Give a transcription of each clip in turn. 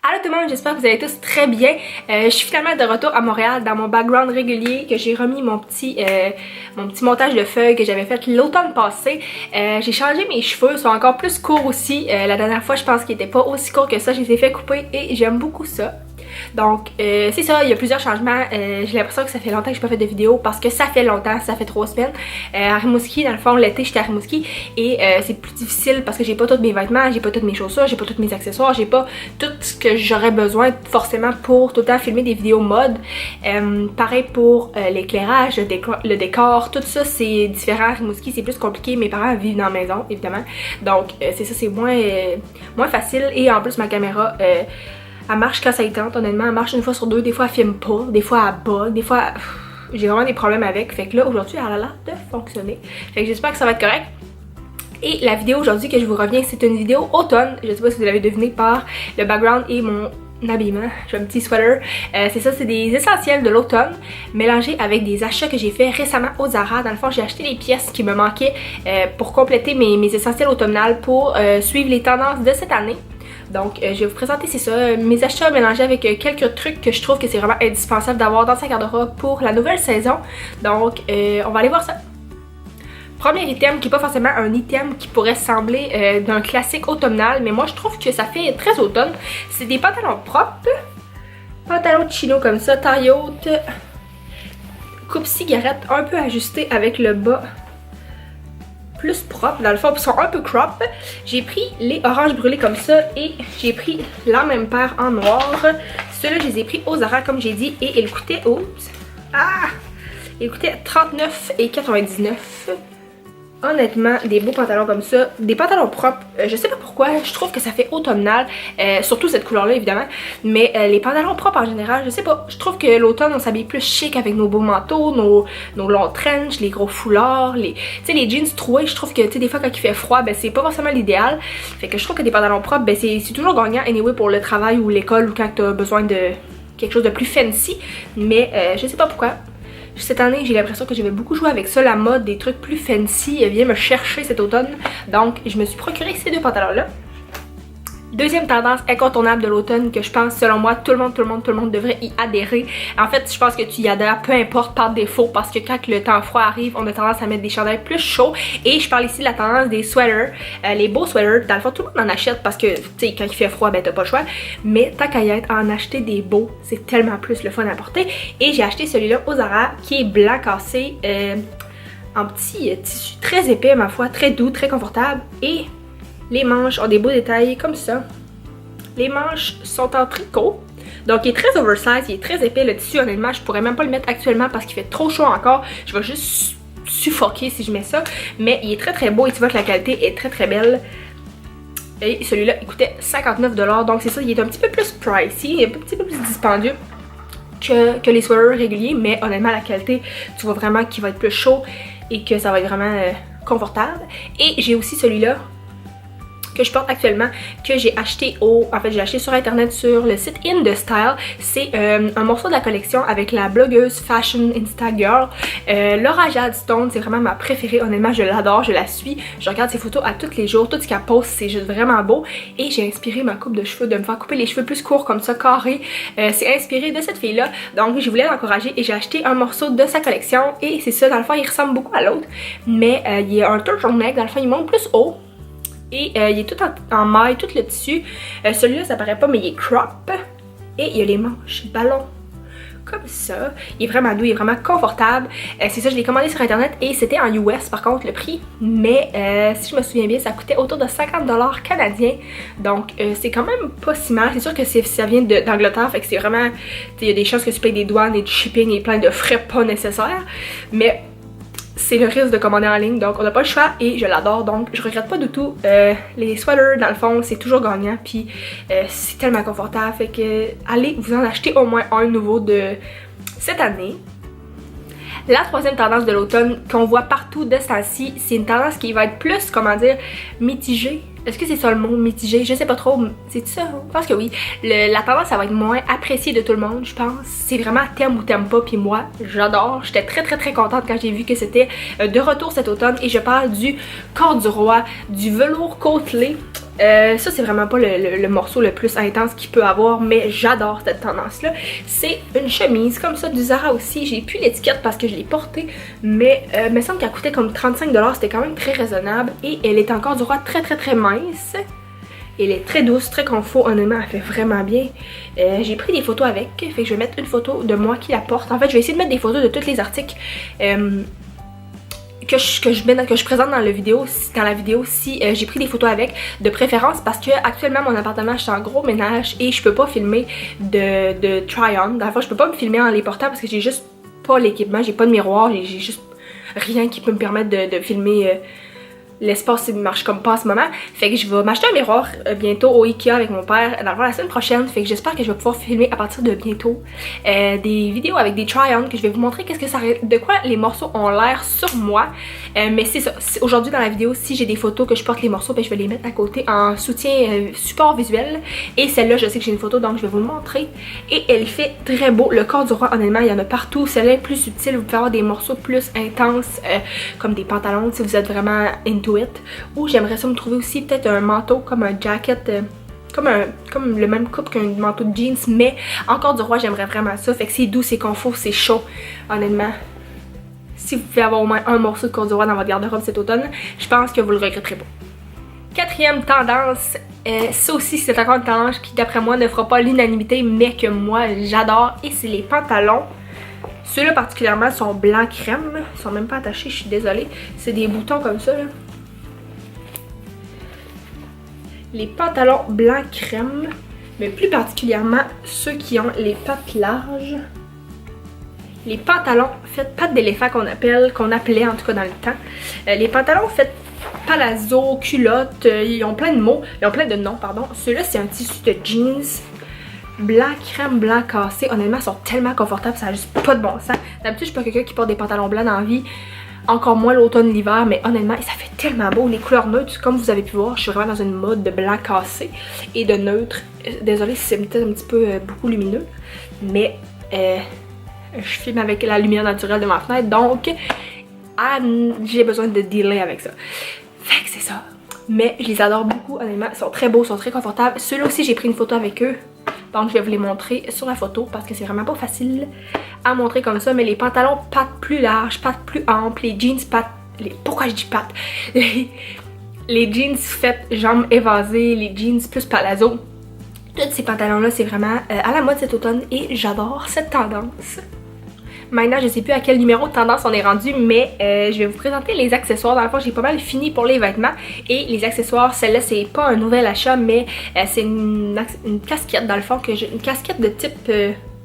Allô tout le monde, j'espère que vous allez tous très bien. Je suis finalement de retour à Montréal dans mon background régulier que j'ai remis mon petit montage de feuilles que j'avais fait l'automne passé. J'ai changé mes cheveux, ils sont encore plus courts aussi. La dernière fois je pense qu'ils n'étaient pas aussi courts que ça, je les ai fait couper et j'aime beaucoup ça. Donc c'est ça, il y a plusieurs changements. J'ai l'impression que ça fait longtemps que je n'ai pas fait de vidéo parce que ça fait longtemps, ça fait 3 semaines. À Rimouski, dans le fond, l'été j'étais à Rimouski et c'est plus difficile parce que j'ai pas tous mes vêtements, j'ai pas toutes mes chaussures, j'ai pas tous mes accessoires, j'ai pas tout ce que j'aurais besoin forcément pour tout le temps filmer des vidéos mode. Pareil pour l'éclairage, le décor, tout ça c'est différent. À Rimouski c'est plus compliqué, mes parents vivent dans la maison évidemment. Donc c'est ça, c'est moins facile et en plus ma caméra elle marche quand ça y tente, honnêtement, elle marche une fois sur deux, des fois elle filme pas, des fois elle bug, des fois j'ai vraiment des problèmes avec, fait que là aujourd'hui elle a l'air de fonctionner, fait que j'espère que ça va être correct. Et la vidéo aujourd'hui que je vous reviens, c'est une vidéo automne, je sais pas si vous l'avez deviné par le background et mon habillement, j'ai un petit sweater, c'est ça, c'est des essentiels de l'automne mélangés avec des achats que j'ai fait récemment au Zara. Dans le fond j'ai acheté les pièces qui me manquaient pour compléter mes essentiels automnales pour suivre les tendances de cette année. Donc je vais vous présenter, c'est ça, mes achats mélangés avec quelques trucs que je trouve que c'est vraiment indispensable d'avoir dans sa garde-robe pour la nouvelle saison. Donc on va aller voir ça. Premier item qui n'est pas forcément un item qui pourrait sembler d'un classique automnal, mais moi je trouve que ça fait très automne. C'est des pantalons propres, pantalons de chino comme ça, taille haute, coupe cigarette un peu ajustée avec le bas plus propre, dans le fond, ils sont un peu crop. J'ai pris les oranges brûlés comme ça et j'ai pris la même paire en noir. Ceux-là, je les ai pris au Zara comme j'ai dit et ils coûtaient, ils coûtaient 39,99 $. Honnêtement, des beaux pantalons comme ça, des pantalons propres, je sais pas pourquoi, je trouve que ça fait automnal, surtout cette couleur-là évidemment, mais les pantalons propres en général, je sais pas, je trouve que l'automne on s'habille plus chic avec nos beaux manteaux, nos longs trench, les gros foulards, tu sais les jeans troués, je trouve que tu sais des fois quand il fait froid, ben c'est pas forcément l'idéal, fait que je trouve que des pantalons propres, ben c'est toujours gagnant anyway pour le travail ou l'école ou quand t'as besoin de quelque chose de plus fancy, mais je sais pas pourquoi. Cette année, j'ai l'impression que je vais beaucoup jouer avec ça, la mode, des trucs plus fancy vient me chercher cet automne. Donc, je me suis procuré ces deux pantalons-là. Deuxième tendance incontournable de l'automne que je pense, selon moi, tout le monde devrait y adhérer. En fait, je pense que tu y adhères peu importe par défaut parce que quand le temps froid arrive, on a tendance à mettre des chandails plus chauds. Et je parle ici de la tendance des sweaters, les beaux sweaters. Dans le fond, tout le monde en achète parce que, tu sais, quand il fait froid, ben t'as pas le choix. Mais tant qu'à y être, en acheter des beaux, c'est tellement plus le fun à porter. Et j'ai acheté celui-là au Zara qui est blanc cassé, en petit tissu très épais, ma foi, très doux, très confortable. Et les manches ont des beaux détails comme ça. Les manches sont en tricot. Donc il est très oversize, il est très épais. Le tissu honnêtement je pourrais même pas le mettre actuellement parce qu'il fait trop chaud encore. Je vais juste suffoquer si je mets ça. Mais il est très très beau et tu vois que la qualité est très très belle. Et celui-là il coûtait 59 $. Donc c'est ça, il est un petit peu plus pricey, un petit peu plus dispendieux que les sweaters réguliers. Mais honnêtement la qualité, tu vois vraiment qu'il va être plus chaud et que ça va être vraiment confortable. Et j'ai aussi celui-là que je porte actuellement, que j'ai acheté j'ai acheté sur internet sur le site In The Style. C'est un morceau de la collection avec la blogueuse fashion Insta Girl, Laura Jadstone. C'est vraiment ma préférée, honnêtement je l'adore, je la suis, je regarde ses photos à tous les jours, tout ce qu'elle poste c'est juste vraiment beau et j'ai inspiré ma coupe de cheveux de me faire couper les cheveux plus courts comme ça, carrés. C'est inspiré de cette fille là, donc je voulais l'encourager et j'ai acheté un morceau de sa collection et c'est ça, dans le fond il ressemble beaucoup à l'autre mais il y a un turtleneck, dans le fond il monte plus haut. Et il est tout en maille, tout le tissu. Celui-là, ça paraît pas, mais il est crop. Et il y a les manches ballon. Comme ça. Il est vraiment doux, il est vraiment confortable. C'est ça, je l'ai commandé sur internet et c'était en US par contre le prix. Mais si je me souviens bien, ça coûtait autour de 50 $ canadiens. Donc c'est quand même pas si mal. C'est sûr que ça vient d'Angleterre, fait que c'est vraiment... Il y a des chances que tu payes des douanes et du shipping et plein de frais pas nécessaires. Mais c'est le risque de commander en ligne, donc on n'a pas le choix et je l'adore, donc je regrette pas du tout. Les sweaters dans le fond c'est toujours gagnant puis c'est tellement confortable, fait que allez vous en acheter au moins un nouveau de cette année. La troisième tendance de l'automne qu'on voit partout de ce temps-ci, c'est une tendance qui va être plus, comment dire, mitigée. Est-ce que c'est ça le mot, mitigé? Je sais pas trop. C'est ça? Je pense que oui. La tendance, ça va être moins appréciée de tout le monde, je pense. C'est vraiment t'aimes ou t'aimes pas, puis moi, j'adore. J'étais très contente quand j'ai vu que c'était de retour cet automne. Et je parle du corduroy, du velours côtelé. Ça c'est vraiment pas le morceau le plus intense qu'il peut avoir, mais j'adore cette tendance là. C'est une chemise comme ça du Zara aussi, j'ai plus l'étiquette parce que je l'ai portée, mais il me semble qu'elle coûtait comme 35$, c'était quand même très raisonnable et elle est encore du roi très mince. Elle est très douce, très confort, honnêtement elle fait vraiment bien. J'ai pris des photos avec, fait que je vais mettre une photo de moi qui la porte. En fait je vais essayer de mettre des photos de tous les articles que je présente dans la vidéo si j'ai pris des photos avec, de préférence parce que actuellement mon appartement je suis en gros ménage et je peux pas filmer de try-on. Dans la fois je peux pas me filmer en les portant parce que j'ai juste pas l'équipement, j'ai pas de miroir, j'ai juste rien qui peut me permettre de filmer l'espace il marche comme pas en ce moment. Fait que je vais m'acheter un miroir bientôt au Ikea avec mon père dans la semaine prochaine. Fait que j'espère que je vais pouvoir filmer à partir de bientôt des vidéos avec des try-on que je vais vous montrer de quoi les morceaux ont l'air sur moi. Mais c'est ça. Aujourd'hui dans la vidéo, si j'ai des photos que je porte les morceaux, ben je vais les mettre à côté en soutien support visuel. Et celle-là, je sais que j'ai une photo donc je vais vous le montrer. Et elle fait très beau. Le corps du roi, honnêtement, il y en a partout. Celle-là est plus subtile. Vous pouvez avoir des morceaux plus intenses comme des pantalons si vous êtes vraiment into it. Ou j'aimerais ça me trouver aussi peut-être un manteau comme un jacket, comme le même coupe qu'un manteau de jeans, mais encore du roi j'aimerais vraiment ça. Fait que c'est doux, c'est confort, c'est chaud. Honnêtement, si vous pouvez avoir au moins un morceau de corps du roi dans votre garde-robe cet automne, je pense que vous le regretterez pas. Quatrième tendance, ça aussi c'est encore une tendance qui d'après moi ne fera pas l'unanimité, mais que moi j'adore, et c'est les pantalons. Ceux-là particulièrement sont blanc crème, ils sont même pas attachés, je suis désolée. C'est des boutons comme ça là. Les pantalons blanc crème, mais plus particulièrement ceux qui ont les pattes larges. Les pantalons faits pattes d'éléphant qu'on appelait en tout cas dans le temps. Les pantalons faits palazzo, culottes, ils ont plein de mots, ils ont plein de noms, pardon. Ceux-là c'est un tissu de jeans blanc crème, blanc cassé. Honnêtement ils sont tellement confortables, ça n'a juste pas de bon sens. D'habitude je suis pas quelqu'un qui porte des pantalons blancs dans la vie. Encore moins l'automne, l'hiver, mais honnêtement, ça fait tellement beau. Les couleurs neutres, comme vous avez pu voir, je suis vraiment dans une mode de blanc cassé et de neutre. Désolée si c'est peut-être un petit peu beaucoup lumineux, mais je filme avec la lumière naturelle de ma fenêtre, donc j'ai besoin de dealer avec ça. Fait que c'est ça. Mais je les adore beaucoup, honnêtement. Ils sont très beaux, ils sont très confortables. Ceux-là aussi, j'ai pris une photo avec eux. Donc je vais vous les montrer sur la photo parce que c'est vraiment pas facile à montrer comme ça. Mais les pantalons pattes plus larges, pattes plus amples, les jeans pattes... Pourquoi je dis pattes? Les jeans faites jambes évasées, les jeans plus palazzo. Tous ces pantalons là c'est vraiment à la mode cet automne et j'adore cette tendance. Maintenant, je sais plus à quel numéro de tendance on est rendu, mais je vais vous présenter les accessoires. Dans le fond, j'ai pas mal fini pour les vêtements. Et les accessoires, celle-là, c'est pas un nouvel achat, mais c'est une casquette, dans le fond, une casquette de type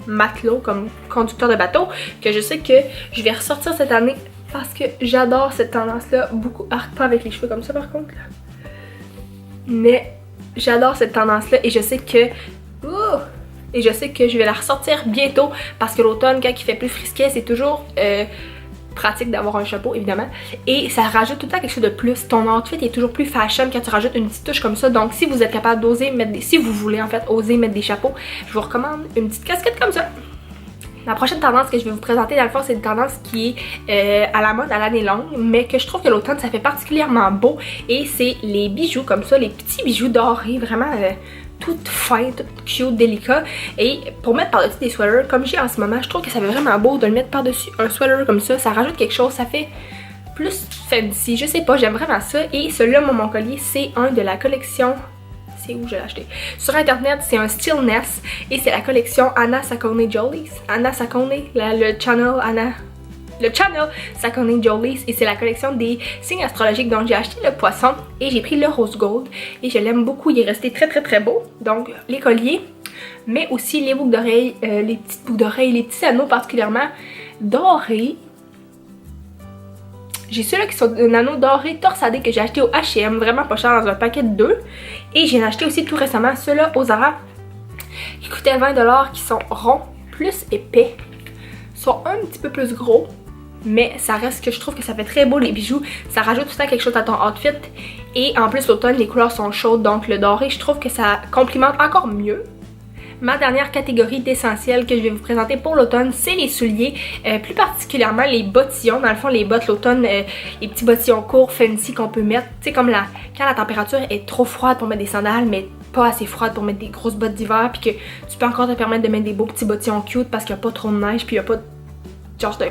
matelot, comme conducteur de bateau, que je sais que je vais ressortir cette année parce que j'adore cette tendance-là. Beaucoup, pas avec les cheveux comme ça, par contre. Là. Mais j'adore cette tendance-là et je sais que... Et je sais que je vais la ressortir bientôt parce que l'automne, quand il fait plus frisquet, c'est toujours pratique d'avoir un chapeau, évidemment. Et ça rajoute tout le temps quelque chose de plus. Ton outfit est toujours plus fashion quand tu rajoutes une petite touche comme ça. Donc si vous êtes capable d'oser mettre des... Si vous voulez en fait oser mettre des chapeaux, je vous recommande une petite casquette comme ça. La prochaine tendance que je vais vous présenter dans le fond, c'est une tendance qui est à la mode à l'année longue, mais que je trouve que l'automne ça fait particulièrement beau. Et c'est les bijoux comme ça, les petits bijoux dorés, vraiment... tout fin, tout cute, délicat. Et pour mettre par-dessus des sweaters, comme j'ai en ce moment, je trouve que ça fait vraiment beau de le mettre par-dessus un sweater comme ça. Ça rajoute quelque chose, ça fait plus fancy. Je sais pas, j'aime vraiment ça. Et celui-là, mon collier, c'est un de la collection... C'est où je l'ai acheté? Sur internet, c'est un Stillness. Et c'est la collection Anna Saccone Jolies. Anna Saccone, le channel Anna... Le channel Saccone Jolies et c'est la collection des signes astrologiques dont j'ai acheté le poisson et j'ai pris le rose gold et je l'aime beaucoup, il est resté très beau. Donc les colliers, mais aussi les boucles d'oreilles, les petites boucles d'oreilles, les petits anneaux particulièrement dorés. J'ai ceux-là qui sont un anneau doré torsadé que j'ai acheté au H&M, vraiment pas cher, dans un paquet de 2. Et j'ai acheté aussi tout récemment ceux-là au Zara qui coûtaient 20$, qui sont ronds, plus épais, sont un petit peu plus gros. Mais ça reste que je trouve que ça fait très beau les bijoux. Ça rajoute tout le temps quelque chose à ton outfit. Et en plus l'automne les couleurs sont chaudes. Donc le doré je trouve que ça complimente encore mieux. Ma dernière catégorie d'essentiels que je vais vous présenter pour l'automne, c'est les souliers, plus particulièrement les bottillons. Dans le fond, les bottes l'automne, les petits bottillons courts, fancy qu'on peut mettre, tu sais, comme quand la température est trop froide pour mettre des sandales, mais pas assez froide pour mettre des grosses bottes d'hiver, puis que tu peux encore te permettre de mettre des beaux petits bottillons cute parce qu'il n'y a pas trop de neige, puis il n'y a pas de genre de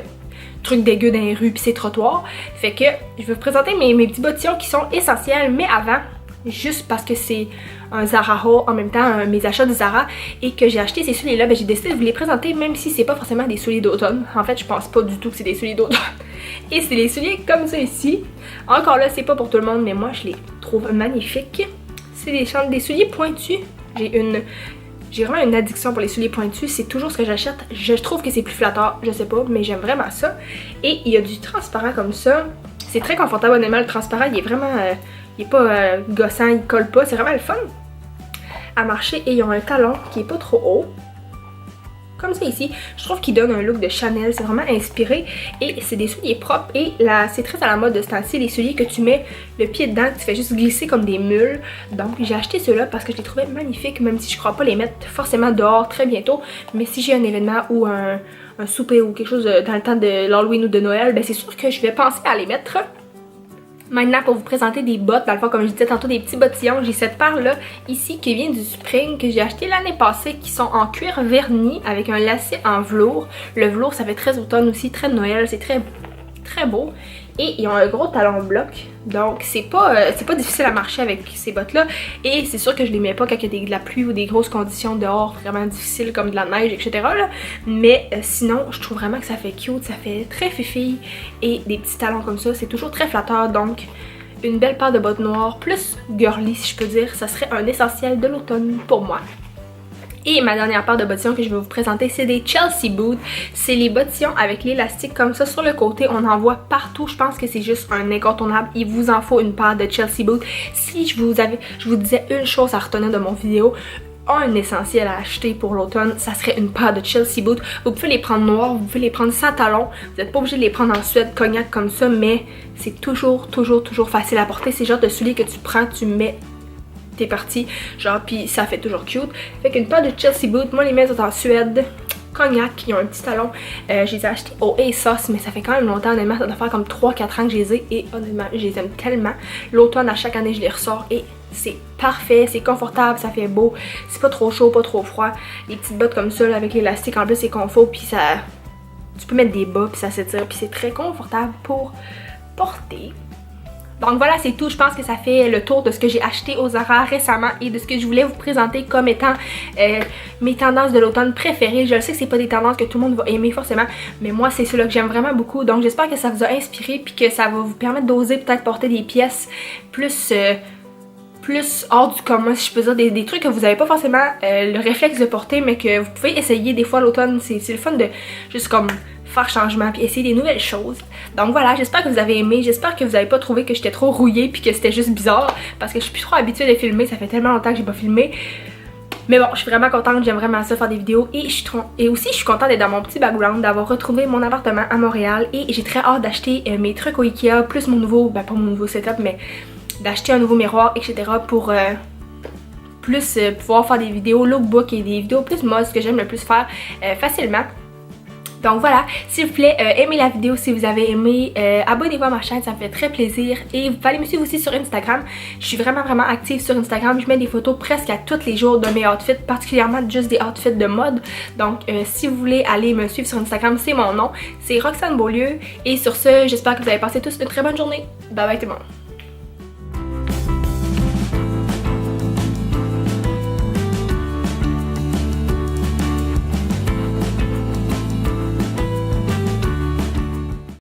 trucs dégueux dans les rues puis ces trottoirs. Fait que je vais vous présenter mes petits bottillons qui sont essentiels, mais avant, juste parce que c'est un Zara haul, en même temps mes achats de Zara, et que j'ai acheté ces souliers là, ben j'ai décidé de vous les présenter même si c'est pas forcément des souliers d'automne. En fait je pense pas du tout que c'est des souliers d'automne. Et c'est des souliers comme ça ici. Encore là c'est pas pour tout le monde, mais moi je les trouve magnifiques. C'est des souliers pointus. J'ai vraiment une addiction pour les souliers pointus, c'est toujours ce que j'achète. Je trouve que c'est plus flatteur, je sais pas, mais j'aime vraiment ça. Et il y a du transparent comme ça. C'est très confortable, honnêtement, le transparent, il est vraiment... il est pas gossant, il colle pas, c'est vraiment le fun à marcher. Et ils ont un talon qui est pas trop haut, comme ça ici. Je trouve qu'il donne un look de Chanel, c'est vraiment inspiré. Et c'est des souliers propres et là c'est très à la mode de ce temps-ci, les souliers que tu mets le pied dedans, que tu fais juste glisser comme des mules. Donc j'ai acheté ceux-là parce que je les trouvais magnifiques, même si je crois pas les mettre forcément dehors très bientôt. Mais si j'ai un événement ou un souper ou quelque chose dans le temps de l'Halloween ou de Noël, ben c'est sûr que je vais penser à les mettre. Maintenant, pour vous présenter des bottes, dans le fond, comme je disais tantôt, des petits bottillons, j'ai cette paire-là ici qui vient du Spring que j'ai acheté l'année passée, qui sont en cuir verni avec un lacet en velours. Le velours, ça fait très automne aussi, très Noël, c'est très beau. Et ils ont un gros talon bloc, donc c'est pas difficile à marcher avec ces bottes-là. Et c'est sûr que je les mets pas quand il y a de la pluie ou des grosses conditions dehors vraiment difficiles comme de la neige, etc. là. Mais sinon, je trouve vraiment que ça fait cute, ça fait très fifille. Et des petits talons comme ça, c'est toujours très flatteur. Donc une belle paire de bottes noires, plus girly si je peux dire, ça serait un essentiel de l'automne pour moi. Et ma dernière paire de bottillons que je vais vous présenter, c'est des Chelsea Boots. C'est les bottillons avec l'élastique comme ça sur le côté. On en voit partout. Je pense que c'est juste un incontournable. Il vous en faut une paire de Chelsea Boots. Si je vous disais une chose à retenir de mon vidéo, un essentiel à acheter pour l'automne, ça serait une paire de Chelsea Boots. Vous pouvez les prendre noirs, vous pouvez les prendre sans talons. Vous n'êtes pas obligé de les prendre en suède cognac comme ça, mais c'est toujours facile à porter. C'est le genre de souliers que tu prends, tu mets, t'es parti, genre, puis ça fait toujours cute. Fait qu'une paire de Chelsea Boots, moi les miennes sont en suède cognac, ils ont un petit talon. Je les ai achetés au ASOS, mais ça fait quand même longtemps, honnêtement, ça doit faire comme 3-4 ans que je les ai, et honnêtement, je les aime tellement. L'automne, à chaque année, je les ressors, et c'est parfait, c'est confortable, ça fait beau, c'est pas trop chaud, pas trop froid. Les petites bottes comme ça, là, avec l'élastique, en plus c'est confort, puis ça... Tu peux mettre des bas, puis ça s'étire, puis c'est très confortable pour porter. Donc voilà, c'est tout. Je pense que ça fait le tour de ce que j'ai acheté au Zara récemment et de ce que je voulais vous présenter comme étant mes tendances de l'automne préférées. Je le sais que c'est pas des tendances que tout le monde va aimer forcément, mais moi c'est ceux-là que j'aime vraiment beaucoup. Donc j'espère que ça vous a inspiré puis que ça va vous permettre d'oser peut-être porter des pièces plus hors du commun, si je peux dire, des trucs que vous n'avez pas forcément le réflexe de porter, mais que vous pouvez essayer des fois l'automne. C'est le fun de juste comme faire changement puis essayer des nouvelles choses. Donc voilà, j'espère que vous avez aimé, j'espère que vous n'avez pas trouvé que j'étais trop rouillée puis que c'était juste bizarre, parce que je suis plus trop habituée de filmer, ça fait tellement longtemps que j'ai pas filmé. Mais bon, je suis vraiment contente, j'aime vraiment ça, faire des vidéos, et aussi je suis contente d'être dans mon petit background, d'avoir retrouvé mon appartement à Montréal, et j'ai très hâte d'acheter mes trucs au Ikea, plus mon nouveau, ben pas mon nouveau setup, mais d'acheter un nouveau miroir, etc. pour plus pouvoir faire des vidéos lookbook et des vidéos plus mode, ce que j'aime le plus faire facilement. Donc voilà, s'il vous plaît, aimez la vidéo si vous avez aimé, abonnez-vous à ma chaîne, ça me fait très plaisir. Et vous pouvez aller me suivre aussi sur Instagram. Je suis vraiment active sur Instagram, je mets des photos presque à tous les jours de mes outfits, particulièrement juste des outfits de mode. Donc si vous voulez aller me suivre sur Instagram, c'est mon nom, c'est Roxane Beaulieu. Et sur ce, j'espère que vous avez passé tous une très bonne journée. Bye bye tout le monde.